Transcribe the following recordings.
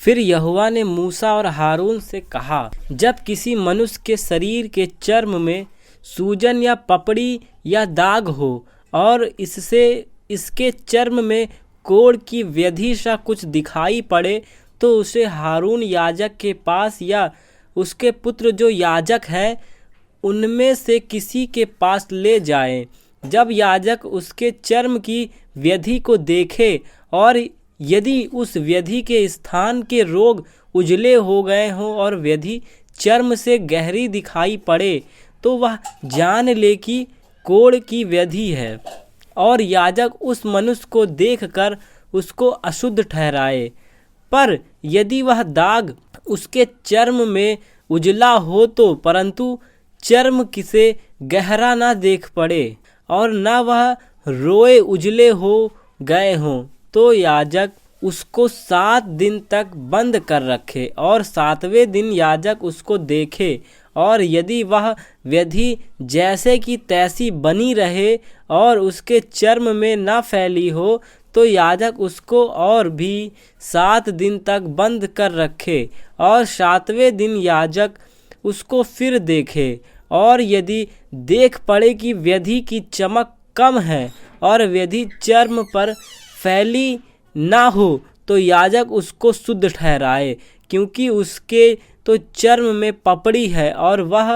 फिर यहोवा ने मूसा और हारून से कहा, जब किसी मनुष्य के शरीर के चर्म में सूजन या पपड़ी या दाग हो और इससे इसके चर्म में कोढ़ की व्याधि सा कुछ दिखाई पड़े, तो उसे हारून याजक के पास या उसके पुत्र जो याजक है उनमें से किसी के पास ले जाए। जब याजक उसके चर्म की व्याधि को देखे और यदि उस व्याधि के स्थान के रोग उजले हो गए हों और व्याधि चर्म से गहरी दिखाई पड़े, तो वह जान ले कि कोढ़ की व्याधि है और याजक उस मनुष्य को देखकर उसको अशुद्ध ठहराए। पर यदि वह दाग उसके चर्म में उजला हो तो, परंतु चर्म किसे गहरा ना देख पड़े और न वह रोए उजले हो गए हों, तो याजक उसको 7 दिन तक बंद कर रखे और 7वें दिन याजक उसको देखे और यदि वह व्याधि जैसे कि तैसी बनी रहे और उसके चर्म में न फैली हो, तो याजक उसको और भी 7 दिन तक बंद कर रखे और 7वें दिन याजक उसको फिर देखे और यदि देख पड़े कि व्याधि की चमक कम है और व्याधि चर्म पर फैली ना हो, तो याजक उसको शुद्ध ठहराए, क्योंकि उसके तो चर्म में पपड़ी है और वह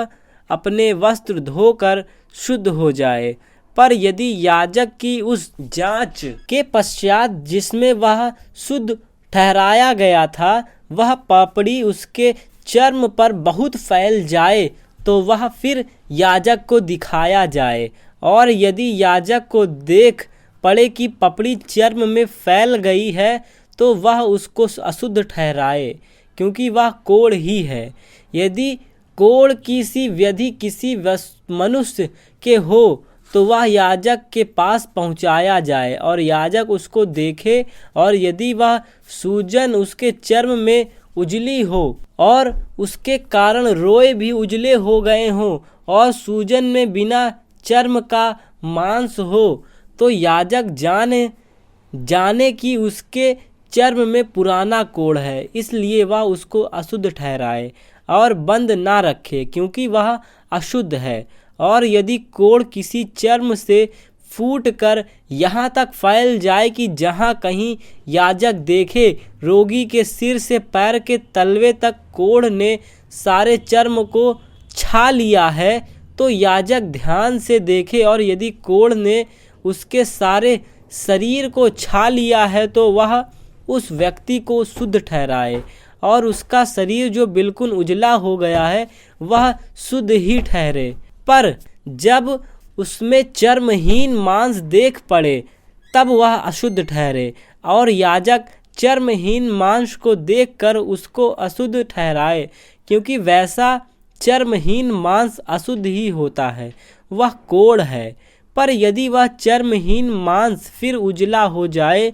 अपने वस्त्र धोकर शुद्ध हो जाए। पर यदि याजक की उस जांच के पश्चात जिसमें वह शुद्ध ठहराया गया था वह पपड़ी उसके चर्म पर बहुत फैल जाए, तो वह फिर याजक को दिखाया जाए। और यदि याजक को देख पड़े कि पपड़ी चर्म में फैल गई है, तो वह उसको अशुद्ध ठहराए, क्योंकि वह कोढ़ ही है। यदि कोढ़ की सी व्याधि किसी मनुष्य के हो, तो वह याजक के पास पहुंचाया जाए और याजक उसको देखे और यदि वह सूजन उसके चर्म में उजली हो और उसके कारण रोए भी उजले हो गए हों और सूजन में बिना चर्म का मांस हो, तो याजक जाने कि उसके चर्म में पुराना कोढ़ है, इसलिए वह उसको अशुद्ध ठहराए और बंद ना रखे, क्योंकि वह अशुद्ध है। और यदि कोढ़ किसी चर्म से फूट कर यहाँ तक फैल जाए कि जहाँ कहीं याजक देखे रोगी के सिर से पैर के तलवे तक कोढ़ ने सारे चर्म को छा लिया है, तो याजक ध्यान से देखे और यदि कोढ़ ने उसके सारे शरीर को छा लिया है, तो वह उस व्यक्ति को शुद्ध ठहराए और उसका शरीर जो बिल्कुल उजला हो गया है वह शुद्ध ही ठहरे। पर जब उसमें चर्महीन मांस देख पड़े तब वह अशुद्ध ठहरे और याजक चर्महीन मांस को देखकर उसको अशुद्ध ठहराए, क्योंकि वैसा चर्महीन मांस अशुद्ध ही होता है, वह कोढ़ है। पर यदि वह चर्महीन मांस फिर उजला हो जाए,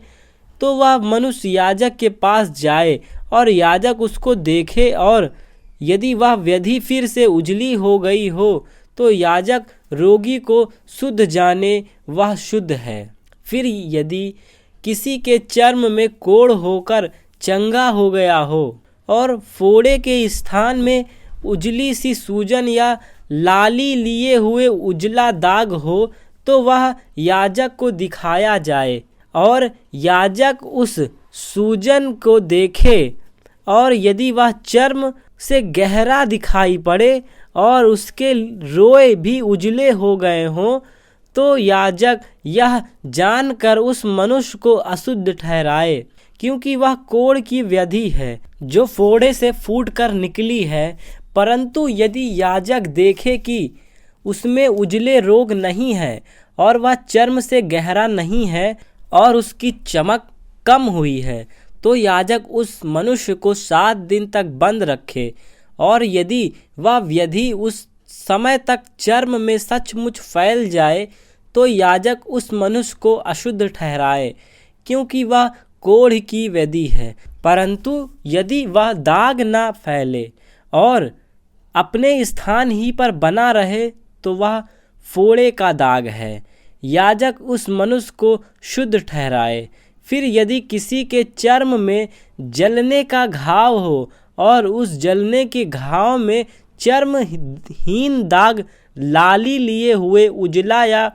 तो वह मनुष्य याजक के पास जाए और याजक उसको देखे और यदि वह व्याधि फिर से उजली हो गई हो, तो याजक रोगी को शुद्ध जाने वह शुद्ध है। फिर यदि किसी के चर्म में कोढ़ होकर चंगा हो गया हो और फोड़े के स्थान में उजली सी सूजन या लाली लिए हुए उजला दाग हो, तो वह याजक को दिखाया जाए और याजक उस सूजन को देखे और यदि वह चर्म से गहरा दिखाई पड़े और उसके रोए भी उजले हो गए हों, तो याजक यह जानकर उस मनुष्य को अशुद्ध ठहराए, क्योंकि वह कोढ़ की व्याधि है जो फोड़े से फूट कर निकली है। परंतु यदि याजक देखे कि उसमें उजले रोग नहीं है और वह चर्म से गहरा नहीं है और उसकी चमक कम हुई है, तो याजक उस मनुष्य को 7 दिन तक बंद रखे। और यदि वह व्याधि उस समय तक चर्म में सचमुच फैल जाए, तो याजक उस मनुष्य को अशुद्ध ठहराए, क्योंकि वह कोढ़ की व्याधि है। परंतु यदि वह दाग ना फैले और अपने स्थान ही पर बना रहे, तो वह फोड़े का दाग है। याजक उस मनुष्य को शुद्ध ठहराए। फिर यदि किसी के चर्म में जलने का घाव हो और उस जलने के घाव में चर्महीन दाग लाली लिए हुए उजला या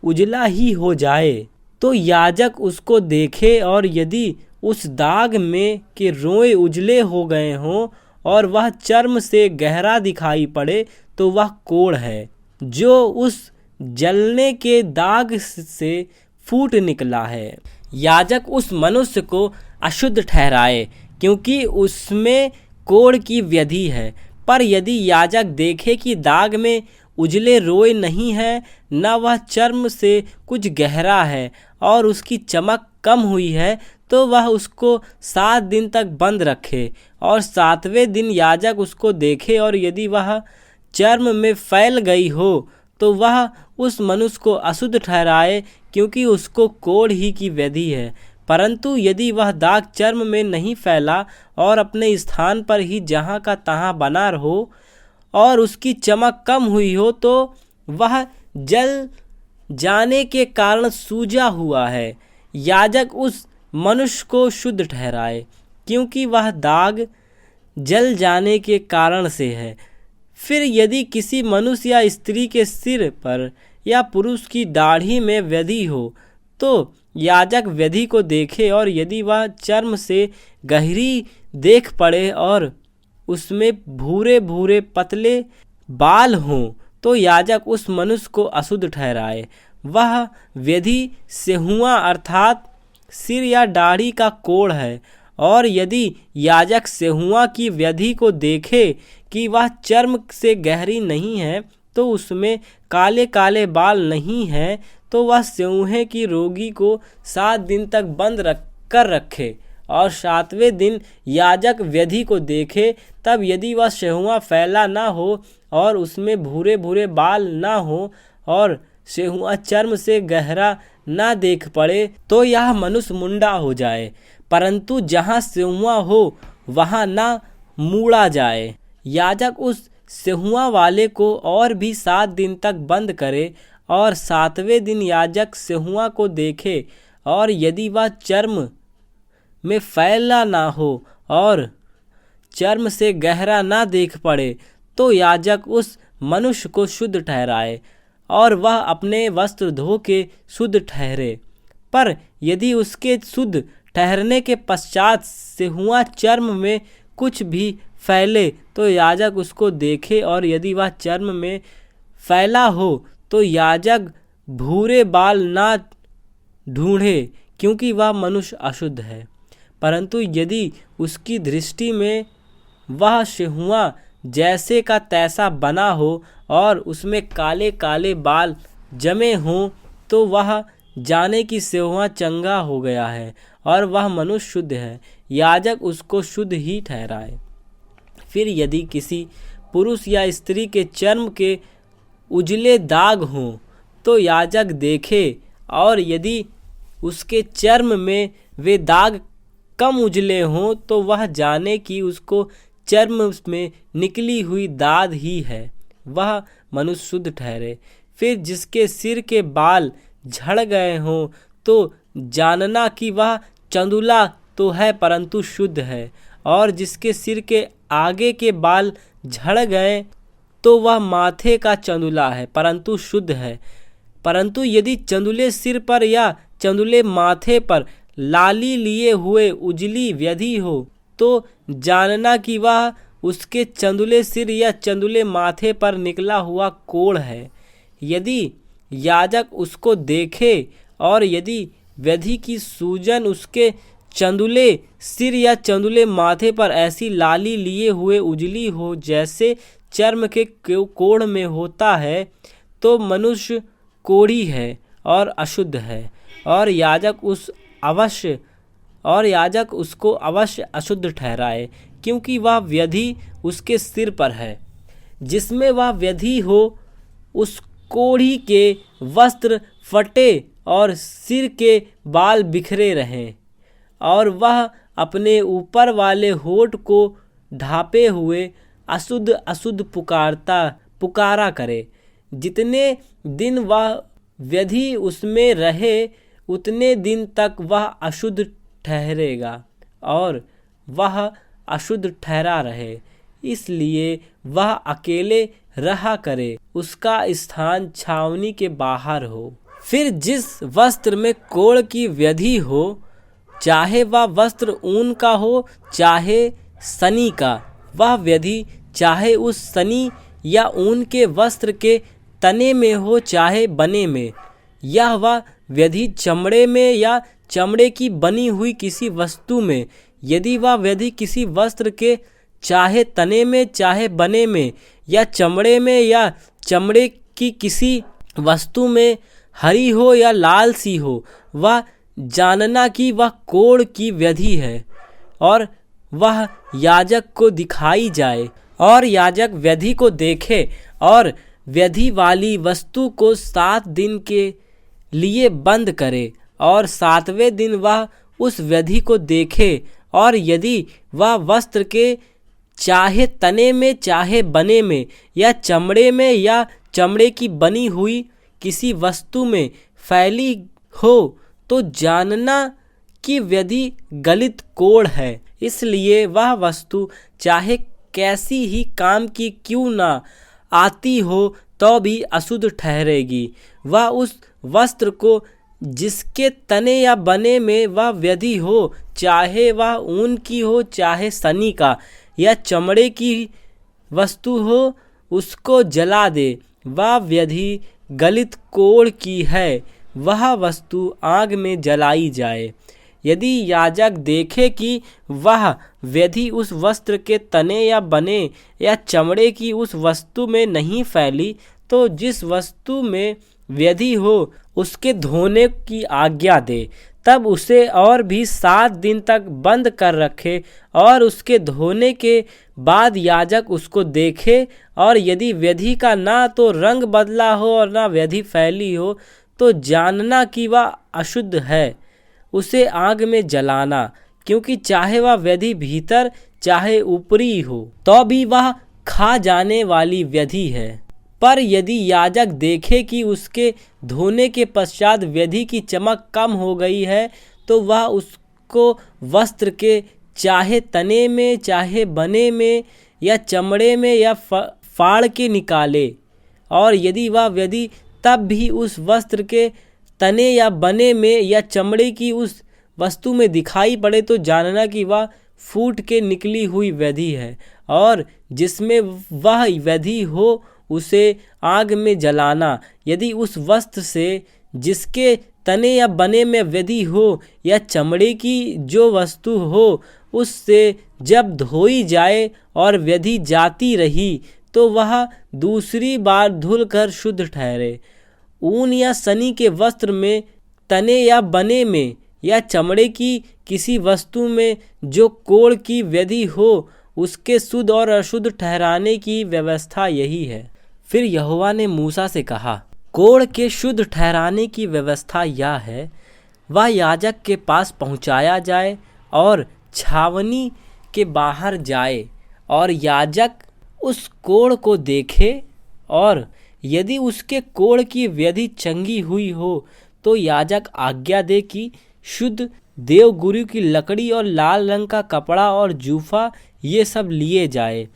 उजला ही हो जाए, तो याजक उसको देखे और यदि उस दाग में के रोए उजले हो गए हों और वह चर्म से गहरा दिखाई पड़े, तो वह कोढ़ है जो उस जलने के दाग से फूट निकला है। याजक उस मनुष्य को अशुद्ध ठहराए, क्योंकि उसमें कोढ़ की व्याधि है। पर यदि याजक देखे कि दाग में उजले रोए नहीं है, न वह चर्म से कुछ गहरा है और उसकी चमक कम हुई है, तो वह उसको 7 दिन तक बंद रखे और 7वें दिन याजक उसको देखे और यदि वह चर्म में फैल गई हो, तो वह उस मनुष्य को अशुद्ध ठहराए, क्योंकि उसको कोढ़ ही की व्याधि है। परंतु यदि वह दाग चर्म में नहीं फैला और अपने स्थान पर ही जहाँ का तहाँ बना रहो और उसकी चमक कम हुई हो, तो वह जल जाने के कारण सूजा हुआ है। याजक उस मनुष्य को शुद्ध ठहराए, क्योंकि वह दाग जल जाने के कारण से है। फिर यदि किसी मनुष्य या स्त्री के सिर पर या पुरुष की दाढ़ी में व्याधि हो, तो याजक व्याधि को देखे और यदि वह चर्म से गहरी देख पड़े और उसमें भूरे भूरे पतले बाल हों, तो याजक उस मनुष्य को अशुद्ध ठहराए। वह व्याधि सेहुआ अर्थात सिर या दाढ़ी का कोढ़ है। और यदि याजक सेहुआ की व्याधि को देखे कि वह चर्म से गहरी नहीं है, तो उसमें काले काले बाल नहीं है, तो वह सेहुए की रोगी को 7 दिन तक बंद कर रखे और 7वें दिन याजक व्याधि को देखे। तब यदि वह सेहुआ फैला ना हो और उसमें भूरे भूरे बाल ना हो और सेहुआ चर्म से गहरा ना देख पड़े, तो यह मनुष्य मुंडा हो जाए, परंतु जहाँ सेहुआ हो वहाँ ना मूड़ा जाए। याजक उस सेहुआ वाले को और भी 7 दिन तक बंद करे और 7वें दिन याजक सेहुआ को देखे और यदि वह चर्म में फैला ना हो और चर्म से गहरा ना देख पड़े, तो याजक उस मनुष्य को शुद्ध ठहराए और वह अपने वस्त्र धो के शुद्ध ठहरे। पर यदि उसके शुद्ध ठहरने के पश्चात सेहुआ चर्म में कुछ भी फैले, तो याजक उसको देखे और यदि वह चर्म में फैला हो, तो याजक भूरे बाल ना ढूंढे, क्योंकि वह मनुष्य अशुद्ध है। परंतु यदि उसकी दृष्टि में वह सेहुआ जैसे का तैसा बना हो और उसमें काले काले बाल जमे हों, तो वह जाने की सेहुआ चंगा हो गया है और वह मनुष्य शुद्ध है। याजक उसको शुद्ध ही ठहराए। फिर यदि किसी पुरुष या स्त्री के चर्म के उजले दाग हों, तो याजक देखे और यदि उसके चर्म में वे दाग कम उजले हों, तो वह जाने कि उसको चर्म में निकली हुई दाद ही है, वह मनुष्य शुद्ध ठहरे। फिर जिसके सिर के बाल झड़ गए हों, तो जानना कि वह चंदुला तो है परंतु शुद्ध है, और जिसके सिर के आगे के बाल झड़ गए, तो वह माथे का चंदुला है परंतु शुद्ध है। परंतु यदि चंदुले सिर पर या चंदुले माथे पर लाली लिए हुए उजली व्याधि हो, तो जानना कि वह उसके चंदुले सिर या चंदुले माथे पर निकला हुआ कोढ़ है। यदि याजक उसको देखे और यदि व्याधि की सूजन उसके चंदुले सिर या चंदुले माथे पर ऐसी लाली लिए हुए उजली हो जैसे चर्म के कोढ़ में होता है, तो मनुष्य कोढ़ी है और अशुद्ध है, और याजक उसको अवश्य अशुद्ध ठहराए, क्योंकि वह व्याधि उसके सिर पर है। जिसमें वह व्याधि हो उस कोढ़ी के वस्त्र फटे और सिर के बाल बिखरे रहें, और वह अपने ऊपर वाले होठ को ढांपे हुए अशुद्ध अशुद्ध पुकारा करे। जितने दिन वह व्याधि उसमें रहे उतने दिन तक वह अशुद्ध ठहरेगा और वह अशुद्ध ठहरा रहे, इसलिए वह अकेले रहा करे, उसका स्थान छावनी के बाहर हो। फिर जिस वस्त्र में कोढ़ की व्याधि हो, चाहे वह वस्त्र ऊन का हो चाहे सनी का, वह व्याधि चाहे उस सनी या ऊन के वस्त्र के तने में हो चाहे बने में, यह वह व्याधि चमड़े में या चमड़े की बनी हुई किसी वस्तु में, यदि वह व्याधि किसी वस्त्र के चाहे तने में चाहे बने में या चमड़े में या चमड़े की किसी वस्तु में हरी हो या लाल सी हो, वह जानना कि वह कोढ़ की व्याधि है और वह याजक को दिखाई जाए, और याजक व्याधि को देखे और व्याधि वाली वस्तु को 7 दिन के लिए बंद करे, और 7वें दिन वह उस व्याधि को देखे, और यदि वह वस्त्र के चाहे तने में चाहे बने में या चमड़े में या चमड़े की बनी हुई किसी वस्तु में फैली हो, तो जानना कि व्याधि गलित कोढ़ है, इसलिए वह वस्तु चाहे कैसी ही काम की क्यों ना आती हो तो भी अशुद्ध ठहरेगी। वह उस वस्त्र को जिसके तने या बने में वह व्याधि हो, चाहे वह ऊन की हो चाहे सनी का या चमड़े की वस्तु हो, उसको जला दे। वह व्याधि गलित कोढ़ की है, वह वस्तु आग में जलाई जाए। यदि याजक देखे कि वह व्याधि उस वस्त्र के तने या बने या चमड़े की उस वस्तु में नहीं फैली, तो जिस वस्तु में व्याधि हो उसके धोने की आज्ञा दे, तब उसे और भी 7 दिन तक बंद कर रखे, और उसके धोने के बाद याजक उसको देखे, और यदि व्याधि का ना तो रंग बदला हो और ना व्याधि फैली हो, तो जानना कि वह अशुद्ध है, उसे आग में जलाना, क्योंकि चाहे वह व्याधि भीतर चाहे ऊपरी हो तो भी वह खा जाने वाली व्याधि है। पर यदि याजक देखे कि उसके धोने के पश्चात व्याधि की चमक कम हो गई है, तो वह उसको वस्त्र के चाहे तने में चाहे बने में या चमड़े में या फाड़ के निकाले, और यदि वह व्याधि तब भी उस वस्त्र के तने या बने में या चमड़े की उस वस्तु में दिखाई पड़े, तो जानना कि वह फूट के निकली हुई व्याधि है, और जिसमें वह व्याधि हो उसे आग में जलाना। यदि उस वस्त्र से जिसके तने या बने में व्याधि हो या चमड़े की जो वस्तु हो, उससे जब धोई जाए और व्याधि जाती रही, तो वह दूसरी बार धुलकर शुद्ध ठहरे। ऊन या सनी के वस्त्र में तने या बने में या चमड़े की किसी वस्तु में जो कोढ़ की व्याधि हो, उसके शुद्ध और अशुद्ध ठहराने की व्यवस्था यही है। फिर यहोवा ने मूसा से कहा, कोढ़ के शुद्ध ठहराने की व्यवस्था यह है, वह याजक के पास पहुंचाया जाए और छावनी के बाहर जाए, और याजक उस कोढ़ को देखे, और यदि उसके कोढ़ की व्याधि चंगी हुई हो, तो याजक आज्ञा दे कि शुद्ध देवगुरु की लकड़ी और लाल रंग का कपड़ा और जूफा ये सब लिए जाए,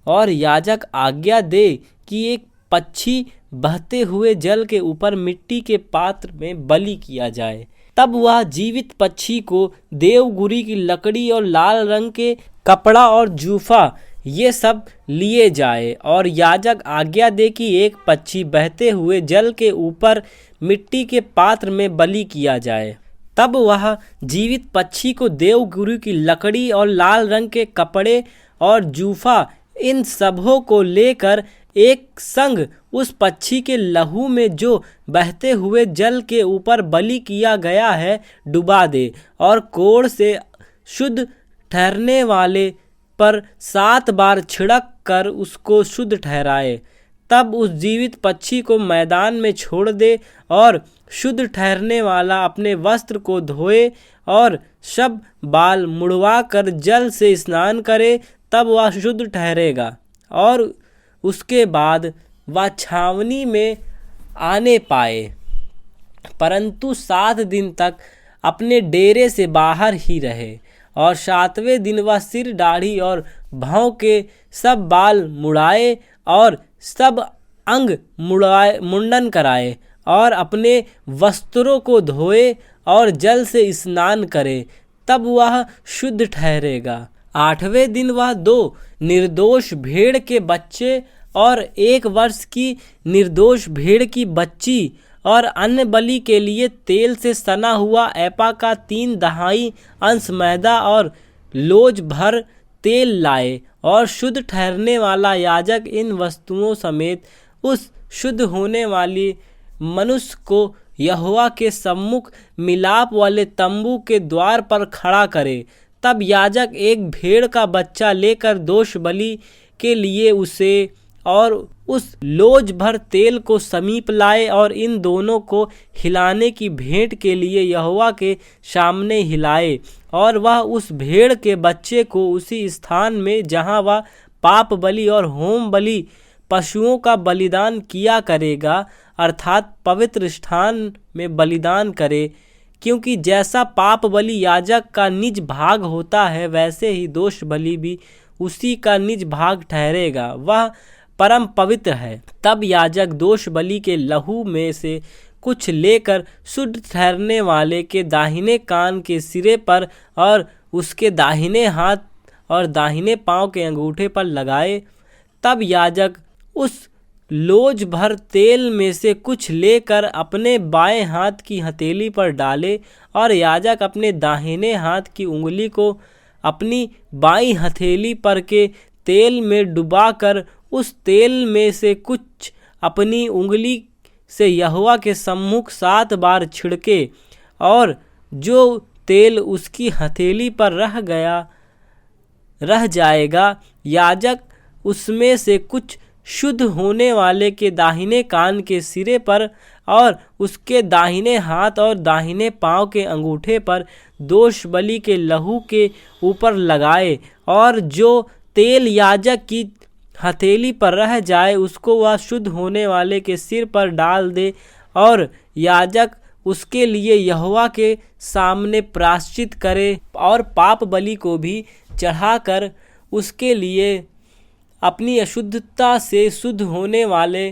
और याजक आज्ञा दे कि एक पक्षी बहते हुए जल के ऊपर मिट्टी के पात्र में बलि किया जाए। तब वह जीवित पक्षी को देवगुरु की लकड़ी और लाल रंग के कपड़ा और जूफा ये सब लिए जाए, और याजक आज्ञा दे कि एक पक्षी बहते हुए जल के ऊपर मिट्टी के पात्र में बलि किया जाए। तब वह जीवित पक्षी को देवगुरु की लकड़ी और लाल रंग के कपड़े और जूफा इन सबों को लेकर एक संग उस पक्षी के लहू में जो बहते हुए जल के ऊपर बलि किया गया है डुबा दे, और कोढ़ से शुद्ध ठहरने वाले पर 7 बार छिड़क कर उसको शुद्ध ठहराए। तब उस जीवित पक्षी को मैदान में छोड़ दे, और शुद्ध ठहरने वाला अपने वस्त्र को धोए और सब बाल मुड़वा कर जल से स्नान करे, तब वह शुद्ध ठहरेगा, और उसके बाद वह छावनी में आने पाए। परंतु 7 दिन तक अपने डेरे से बाहर ही रहे। और 7वें दिन वह सिर, दाढ़ी और भौं के सब बाल मुड़ाए और सब अंग मुंडन कराए और अपने वस्त्रों को धोए और जल से स्नान करे, तब वह शुद्ध ठहरेगा। 8वें दिन वह 2 निर्दोष भेड़ के बच्चे और 1 वर्ष की निर्दोष भेड़ की बच्ची और अन्न बलि के लिए तेल से सना हुआ एपा का 3/2 अंश मैदा और लोज भर तेल लाए। और शुद्ध ठहरने वाला याजक इन वस्तुओं समेत उस शुद्ध होने वाली मनुष्य को यहोवा के सम्मुख मिलाप वाले तंबू के द्वार पर खड़ा करे। तब याजक एक भेड़ का बच्चा लेकर दोष बलि के लिए उसे और उस लोज भर तेल को समीप लाए और इन दोनों को हिलाने की भेंट के लिए यहोवा के सामने हिलाए। और वह उस भेड़ के बच्चे को उसी स्थान में जहाँ वह पाप बलि और होम बलि पशुओं का बलिदान किया करेगा, अर्थात पवित्र स्थान में बलिदान करे, क्योंकि जैसा पाप बलि याजक का निज भाग होता है, वैसे ही दोष बलि भी उसी का निज भाग ठहरेगा, वह परम पवित्र है। तब याजक दोष बलि के लहू में से कुछ लेकर शुद्ध ठहरने वाले के दाहिने कान के सिरे पर और उसके दाहिने हाथ और दाहिने पांव के अंगूठे पर लगाए। तब याजक उस लोज भर तेल में से कुछ लेकर अपने बाएं हाथ की हथेली पर डाले और याजक अपने दाहिने हाथ की उंगली को अपनी बाईं हथेली पर के तेल में डुबाकर उस तेल में से कुछ अपनी उंगली से यहोवा के सम्मुख 7 बार छिड़के, और जो तेल उसकी हथेली पर रह जाएगा, याजक उसमें से कुछ शुद्ध होने वाले के दाहिने कान के सिरे पर और उसके दाहिने हाथ और दाहिने पांव के अंगूठे पर दोष बलि के लहू के ऊपर लगाए, और जो तेल याजक की हथेली पर रह जाए उसको वह शुद्ध होने वाले के सिर पर डाल दे। और याजक उसके लिए यहोवा के सामने प्रायश्चित करे और पाप बलि को भी चढ़ाकर उसके लिए अपनी अशुद्धता से शुद्ध होने वाले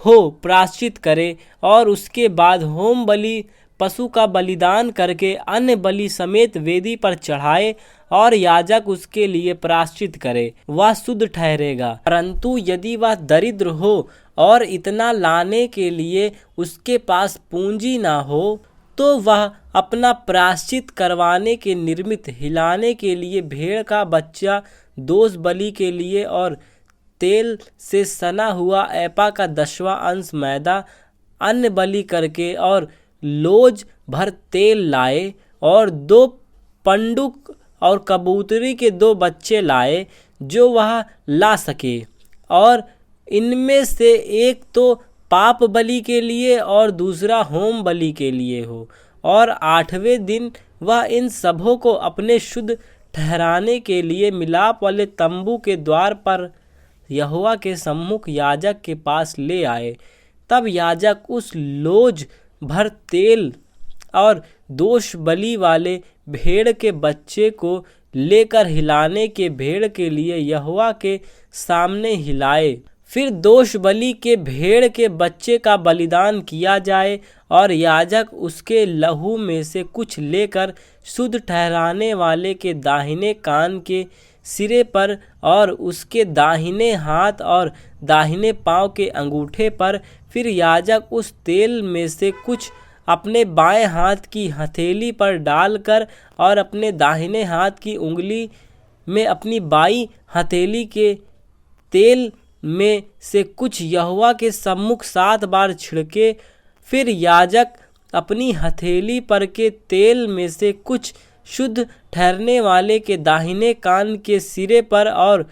हो प्रायश्चित करे। और उसके बाद होम बलि पशु का बलिदान करके अन्य बलि समेत वेदी पर चढ़ाए और याजक उसके लिए प्रायश्चित करे, वह शुद्ध ठहरेगा। परंतु यदि वह दरिद्र हो और इतना लाने के लिए उसके पास पूंजी ना हो, तो वह अपना प्रायश्चित करवाने के निमित्त हिलाने के लिए भेड़ का बच्चा दोष बलि के लिए और तेल से सना हुआ एपा का 10वां अंश मैदा अन्न बलि करके और लोज भर तेल लाए, और 2 पंडुक और कबूतरी के 2 बच्चे लाए जो वह ला सके, और इनमें से एक तो पाप बलि के लिए और दूसरा होम बलि के लिए हो। और 8वें दिन वह इन सबों को अपने शुद्ध ठहराने के लिए मिलाप वाले तंबू के द्वार पर यहोवा के सम्मुख याजक के पास ले आए। तब याजक उस लोज भर तेल और दोष बलि वाले भेड़ के बच्चे को लेकर हिलाने के भेड़ के लिए यहोवा के सामने हिलाए। फिर दोष बलि के भेड़ के बच्चे का बलिदान किया जाए, और याजक उसके लहू में से कुछ लेकर शुद्ध ठहराने वाले के दाहिने कान के सिरे पर और उसके दाहिने हाथ और दाहिने पांव के अंगूठे पर, फिर याजक उस तेल में से कुछ अपने बाएं हाथ की हथेली पर डालकर और अपने दाहिने हाथ की उंगली में अपनी बाईं हथेली के तेल में से कुछ यहोवा के सम्मुख 7 बार छिड़के। फिर याजक अपनी हथेली पर के तेल में से कुछ शुद्ध ठहरने वाले के दाहिने कान के सिरे पर और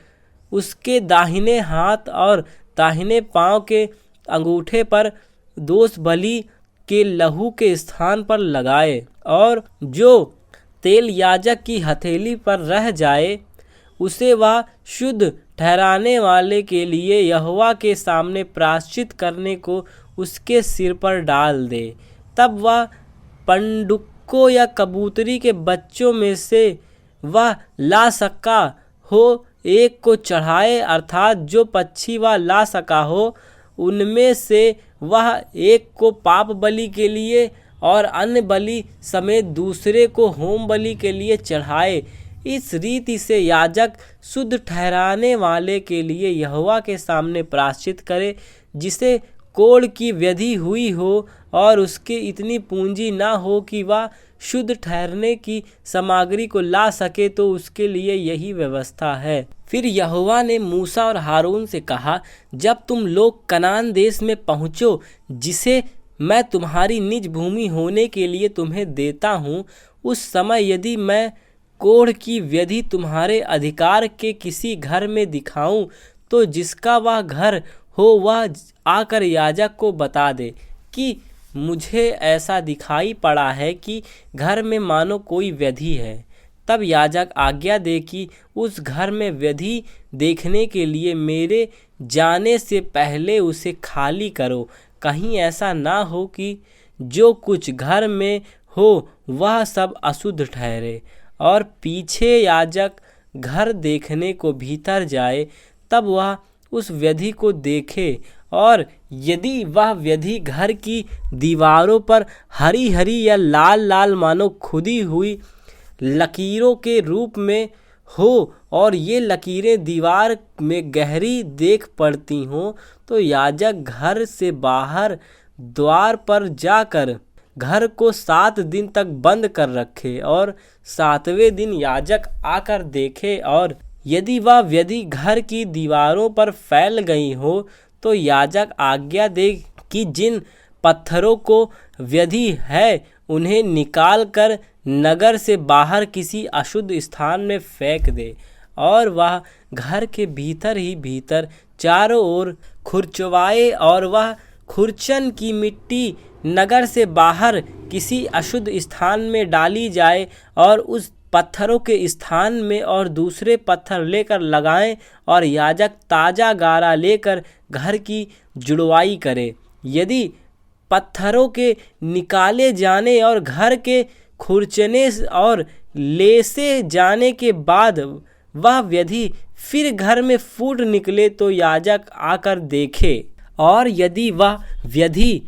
उसके दाहिने हाथ और दाहिने पांव के अंगूठे पर दोष बलि के लहू के स्थान पर लगाए, और जो तेल याजक की हथेली पर रह जाए उसे वह शुद्ध ठहराने वाले के लिए यहोवा के सामने प्रायश्चित करने को उसके सिर पर डाल दे। तब वह पंडुक्कों या कबूतरी के बच्चों में से वह ला सका हो एक को चढ़ाए, अर्थात जो पक्षी वह ला सका हो उनमें से वह एक को पाप बलि के लिए और अन्य बलि समेत दूसरे को होम बलि के लिए चढ़ाए। इस रीति से याजक शुद्ध ठहराने वाले के लिए यहोवा के सामने प्रायश्चित करे, जिसे कोढ़ की व्यधि हुई हो और उसके इतनी पूंजी ना हो कि वह शुद्ध ठहरने की सामग्री को ला सके, तो उसके लिए यही व्यवस्था है। फिर यहोवा ने मूसा और हारून से कहा, जब तुम लोग कनान देश में पहुँचो, जिसे मैं तुम्हारी निज भूमि होने के लिए तुम्हें देता हूँ, उस समय यदि मैं कोढ़ की व्यधि तुम्हारे अधिकार के किसी घर में दिखाऊं, तो जिसका वह घर हो वह आकर याजक को बता दे कि मुझे ऐसा दिखाई पड़ा है कि घर में मानो कोई व्यधि है। तब याजक आज्ञा दे कि उस घर में व्यधि देखने के लिए मेरे जाने से पहले उसे खाली करो। कहीं ऐसा ना हो कि जो कुछ घर में हो वह सब अशुद्ध ठहरे। और पीछे याजक घर देखने को भीतर जाए, तब वह उस व्यधि को देखे, और यदि वह व्यधि घर की दीवारों पर हरी हरी या लाल लाल मानो खुदी हुई लकीरों के रूप में हो और ये लकीरें दीवार में गहरी देख पड़ती हों, तो याजक घर से बाहर द्वार पर जाकर घर को 7 दिन तक बंद कर रखे और 7वें दिन याजक आकर देखे, और यदि वह व्यधि घर की दीवारों पर फैल गई हो तो याजक आज्ञा दे कि जिन पत्थरों को व्यधि है उन्हें निकाल कर नगर से बाहर किसी अशुद्ध स्थान में फेंक दे, और वह घर के भीतर ही भीतर चारों ओर खुरचवाए, और वह खुरचन की मिट्टी नगर से बाहर किसी अशुद्ध स्थान में डाली जाए और उस पत्थरों के स्थान में और दूसरे पत्थर लेकर लगाएं, और याजक ताज़ा गारा लेकर घर की जुड़वाई करे। यदि पत्थरों के निकाले जाने और घर के खुरचने और लेसे जाने के बाद वह व्यधि फिर घर में फूट निकले, तो याजक आकर देखे, और यदि वह व्यधि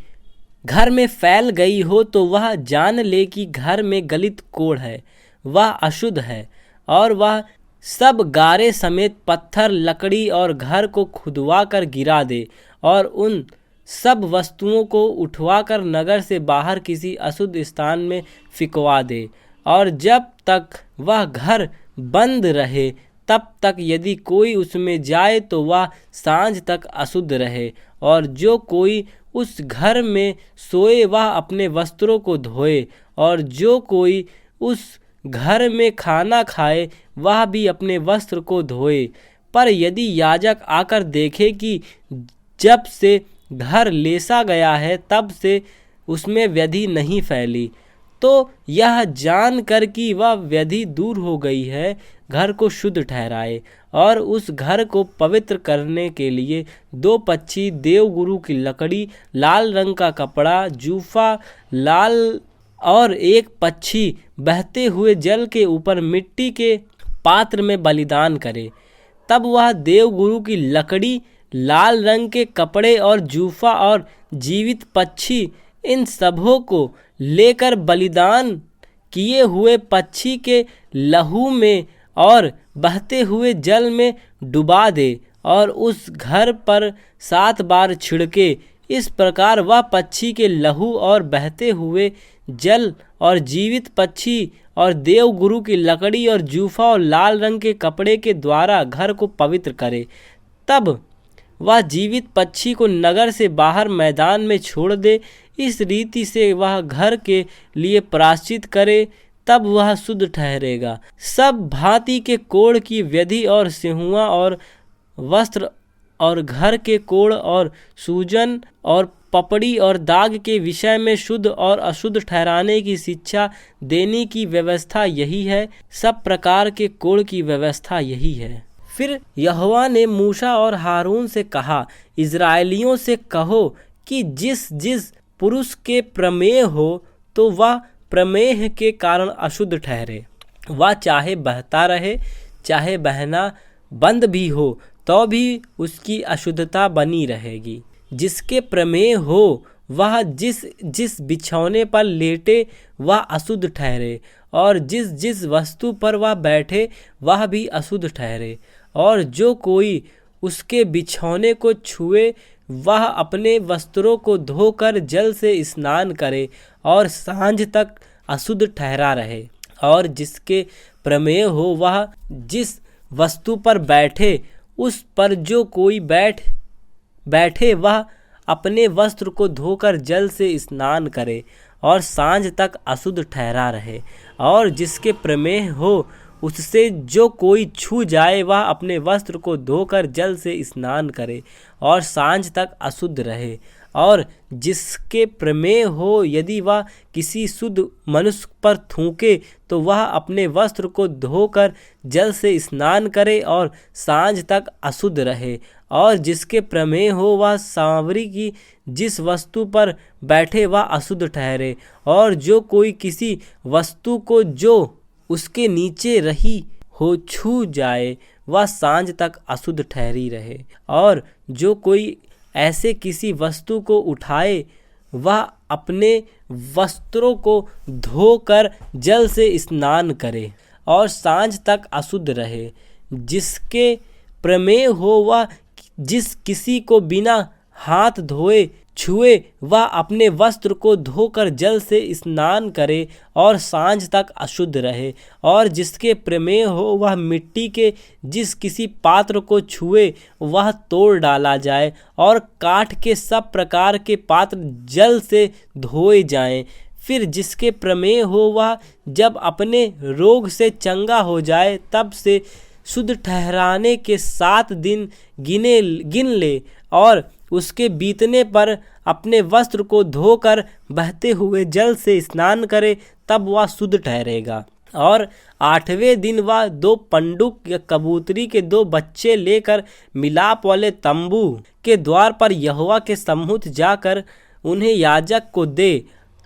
घर में फैल गई हो तो वह जान ले कि घर में गलित कोढ़ है, वह अशुद्ध है, और वह सब गारे समेत पत्थर, लकड़ी और घर को खुदवा कर गिरा दे, और उन सब वस्तुओं को उठवाकर नगर से बाहर किसी अशुद्ध स्थान में फिकवा दे। और जब तक वह घर बंद रहे तब तक यदि कोई उसमें जाए तो वह सांझ तक अशुद्ध रहे। और जो कोई उस घर में सोए वह अपने वस्त्रों को धोए, और जो कोई उस घर में खाना खाए वह भी अपने वस्त्र को धोए। पर यदि याजक आकर देखे कि जब से घर लेसा गया है तब से उसमें व्यधि नहीं फैली, तो यह जानकर कि वह व्यधि दूर हो गई है, घर को शुद्ध ठहराए, और उस घर को पवित्र करने के लिए 2 पक्षी, देवगुरु की लकड़ी, लाल रंग का कपड़ा, जूफा लाल, और 1 पक्षी बहते हुए जल के ऊपर मिट्टी के पात्र में बलिदान करे। तब वह देवगुरु की लकड़ी, लाल रंग के कपड़े और जूफा और जीवित पक्षी, इन सबों को लेकर बलिदान किए हुए पक्षी के लहू में और बहते हुए जल में डुबा दे, और उस घर पर 7 बार छिड़के। इस प्रकार वह पक्षी के लहू और बहते हुए जल और जीवित पक्षी और देवगुरु की लकड़ी और जूफा और लाल रंग के कपड़े के द्वारा घर को पवित्र करे। तब वह जीवित पक्षी को नगर से बाहर मैदान में छोड़ दे। इस रीति से वह घर के लिए प्रायश्चित करे, तब वह शुद्ध ठहरेगा। सब भांति के कोढ़ की व्यधि और सिहुआ और वस्त्र और घर के कोढ़ और सूजन और पपड़ी और दाग के विषय में शुद्ध और अशुद्ध ठहराने की शिक्षा देने की व्यवस्था यही है। सब प्रकार के कोढ़ की व्यवस्था यही है। फिर यहोवा ने मूसा और हारून से कहा, इज़राइलियों से कहो कि जिस जिस पुरुष के प्रमेय हो तो वह प्रमेय के कारण अशुद्ध ठहरे। वह चाहे बहता रहे, चाहे बहना बंद भी हो तो भी उसकी अशुद्धता बनी रहेगी। जिसके प्रमेय हो वह जिस जिस बिछौने पर लेटे वह अशुद्ध ठहरे, और जिस जिस वस्तु पर वह बैठे वह भी अशुद्ध ठहरे। और जो कोई उसके बिछौने को छुए वह अपने वस्त्रों को धोकर जल से स्नान करे और सांझ तक अशुद्ध ठहरा रहे। और जिसके प्रमेय हो वह जिस वस्तु पर बैठे उस पर जो कोई बैठे वह अपने वस्त्र को धोकर जल से स्नान करे और सांझ तक अशुद्ध ठहरा रहे। और जिसके प्रमेय हो उससे जो कोई छू जाए वह अपने वस्त्र को धोकर जल से स्नान करे और सांझ तक अशुद्ध रहे। और जिसके प्रमेय हो यदि वह किसी शुद्ध मनुष्य पर थूके तो वह अपने वस्त्र को धोकर जल से स्नान करे और सांझ तक अशुद्ध रहे। और जिसके प्रमेय हो वह सांवरी की जिस वस्तु पर बैठे वह अशुद्ध ठहरे। और जो कोई किसी वस्तु को जो उसके नीचे रही हो छू जाए वह सांझ तक अशुद्ध ठहरी रहे। और जो कोई ऐसे किसी वस्तु को उठाए वह अपने वस्त्रों को धोकर जल से स्नान करे और सांझ तक अशुद्ध रहे। जिसके प्रमेय हो वह जिस किसी को बिना हाथ धोए छुए वह अपने वस्त्र को धोकर जल से स्नान करे और सांझ तक अशुद्ध रहे। और जिसके प्रमेय हो वह मिट्टी के जिस किसी पात्र को छुए वह तोड़ डाला जाए और काठ के सब प्रकार के पात्र जल से धोए जाएं। फिर जिसके प्रमेय हो वह जब अपने रोग से चंगा हो जाए तब से शुद्ध ठहराने के 7 दिन गिन ले और उसके बीतने पर अपने वस्त्र को धोकर बहते हुए जल से स्नान करे, तब वह शुद्ध ठहरेगा। और 8वें दिन वह 2 पंडुक या कबूतरी के 2 बच्चे लेकर मिलाप वाले तंबू के द्वार पर यहोवा के सम्मुख जाकर उन्हें याजक को दे।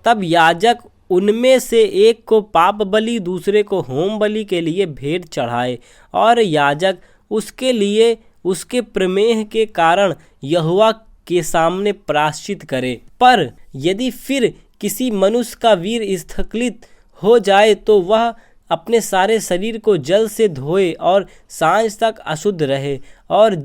तब याजक उनमें से एक को पाप बलि दूसरे को होम बलि के लिए भेंट चढ़ाए और याजक उसके लिए उसके प्रमेह के कारण यहोवा के सामने प्रायश्चित करे। पर यदि फिर किसी मनुष्य का वीर स्खलित हो जाए तो वह अपने सारे शरीर को जल से धोए और सांझ तक अशुद्ध रहे। और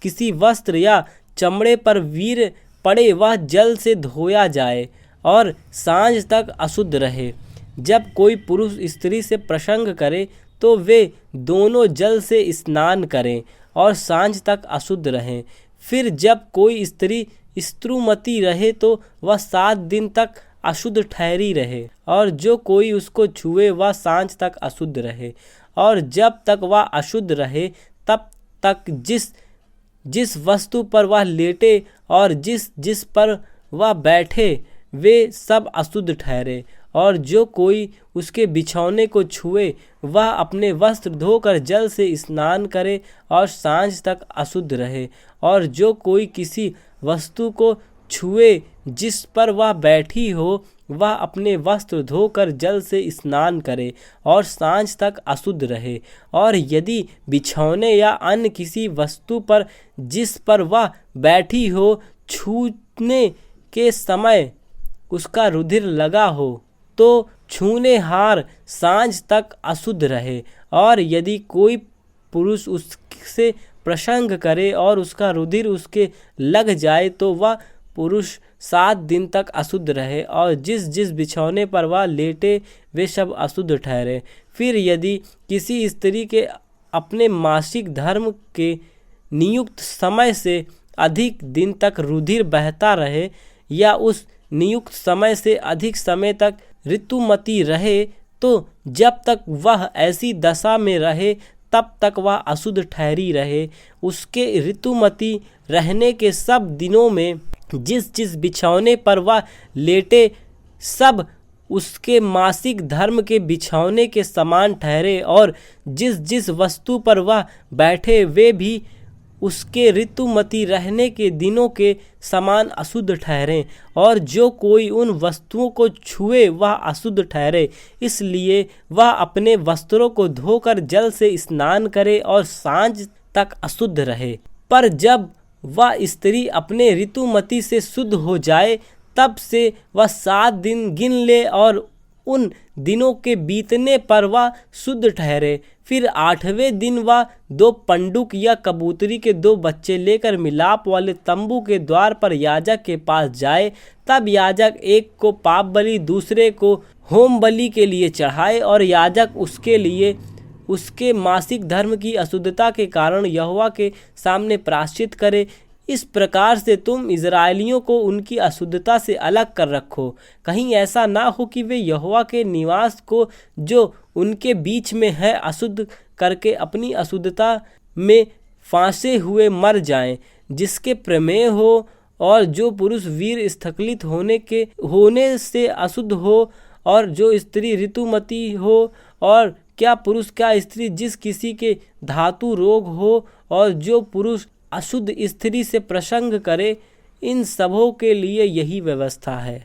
किसी वस्त्र या चमड़े पर वीर पड़े वह जल से धोया जाए और सांझ तक अशुद्ध रहे। जब कोई पुरुष स्त्री से प्रसंग करे तो वे दोनों जल से स्नान करें और सांझ तक अशुद्ध रहें। फिर जब कोई स्त्री स्त्रुमती रहे तो वह 7 दिन तक अशुद्ध ठहरी रहे, और जो कोई उसको छुए वह सांझ तक अशुद्ध रहे। और जब तक वह अशुद्ध रहे तब तक जिस वस्तु पर वह लेटे और जिस पर वह बैठे वे सब अशुद्ध ठहरे। और जो कोई उसके बिछौने को छुए वह अपने वस्त्र धोकर जल से स्नान करे और सांझ तक अशुद्ध रहे। और जो कोई किसी वस्तु को छुए जिस पर वह बैठी हो वह अपने वस्त्र धोकर जल से स्नान करे और सांझ तक अशुद्ध रहे। और यदि बिछौने या अन्य किसी वस्तु पर जिस पर वह बैठी हो छूने के समय उसका रुधिर लगा हो तो छूने हार सांझ तक अशुद्ध रहे। और यदि कोई पुरुष उससे प्रसंग करे और उसका रुधिर उसके लग जाए तो वह पुरुष 7 दिन तक अशुद्ध रहे, और जिस बिछौने पर वह लेटे वे सब अशुद्ध ठहरे। फिर यदि किसी स्त्री के अपने मासिक धर्म के नियुक्त समय से अधिक दिन तक रुधिर बहता रहे या उस नियुक्त समय से अधिक समय तक ऋतुमती रहे तो जब तक वह ऐसी दशा में रहे तब तक वह अशुद्ध ठहरी रहे। उसके ऋतुमती रहने के सब दिनों में जिस बिछौने पर वह लेटे सब उसके मासिक धर्म के बिछौने के समान ठहरे, और जिस वस्तु पर वह बैठे वे भी उसके ऋतुमती रहने के दिनों के समान अशुद्ध ठहरें, और जो कोई उन वस्तुओं को छुए वह अशुद्ध ठहरे। इसलिए वह अपने वस्त्रों को धोकर जल से स्नान करे और सांझ तक अशुद्ध रहे। पर जब वह स्त्री अपने ऋतुमती से शुद्ध हो जाए, तब से वह 7 दिन गिन ले, और उन दिनों के बीतने पर वह शुद्ध ठहरे। फिर 8वें दिन वह 2 पंडुक या कबूतरी के 2 बच्चे लेकर मिलाप वाले तंबू के द्वार पर याजक के पास जाए। तब याजक एक को पाप बलि, दूसरे को होम बलि के लिए चढ़ाए, और याजक उसके लिए उसके मासिक धर्म की अशुद्धता के कारण यहोवा के सामने प्रायश्चित करे। इस प्रकार से तुम इज़राइलियों को उनकी अशुद्धता से अलग कर रखो, कहीं ऐसा ना हो कि वे यहोवा के निवास को जो उनके बीच में है अशुद्ध करके अपनी अशुद्धता में फांसे हुए मर जाएं। जिसके प्रमेय हो और जो पुरुष वीर स्खलित होने से अशुद्ध हो, और जो स्त्री ऋतुमती हो, और क्या पुरुष क्या स्त्री जिस किसी के धातु रोग हो, और जो पुरुष अशुद्ध स्त्री से प्रसंग करे, इन सबों के लिए यही व्यवस्था है।